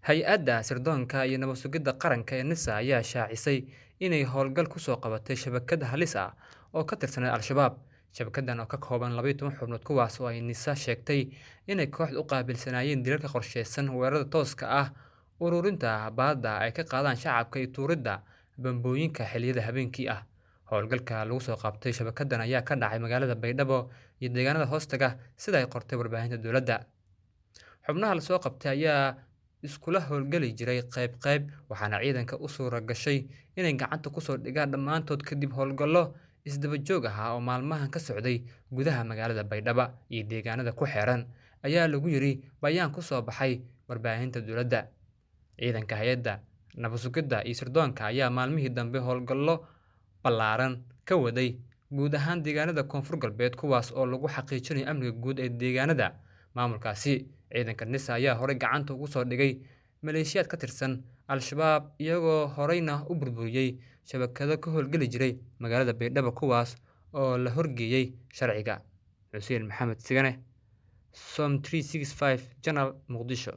Hay-adda sirdoonka iyo nabad sugidda qaranka ee NISA ayaa shaacisay inay howlgal ku soo qabatay shabakad halis ah oo ka tirsan Al-Shabaab. Shabakaddan oo ka kooban 12 xubnood kuwaas oo ay NISA sheegtay inay kooxdu u qaabilsanaayeen dilalka qorsheysan, weerarada tooska ah, ururinta baadda ay ka qaadaan shacabka iyo tuuridda bambooyinka xilliyada habeenkii ah. Howlgalka lagu soo qabtay shabakaddan ayaa ka dhacay magaalada Baydhabo iyo deegaanada hoostaga sida ay qortay warbaahinta dowladda. Xubnaha la soo qabtay ayaa iskula howlgali jiray qayb, waxaana ciidanka u suura gashay inay gacanta ku soo dhigaan dhammaantood kadib howlgallo isdaba joog ah oo maalmahan ka socday gudaha magaalada Baydhabo iyo deegaanada ku xeeran, ayaa lagu yiri bayaan ku soo baxay warbaahinta dowladda. Ciidanka hay'adda nabad sugidda iyo sirdoonka ayaa maalmihii dambe howlgallo ballaaran ka waday guud ahaan deegaanada Koonfur Galbeed, kuwaas oo lagu xaqiijinayo amniga guud ee deegaanada maamulkaasi. Ciidanka NISA ayaa horey gacanta ugu soo dhigay maleeshiyaad ka tirsan Al-Shabaab, iyagoo horeyna u burburiyay shabakado ka howlgali jiray magaalada Baydhabo kuwaas oo la horgeeyay sharciga. Xuseen Maxamed Sigane, Som 365 Channel, Muqdisho.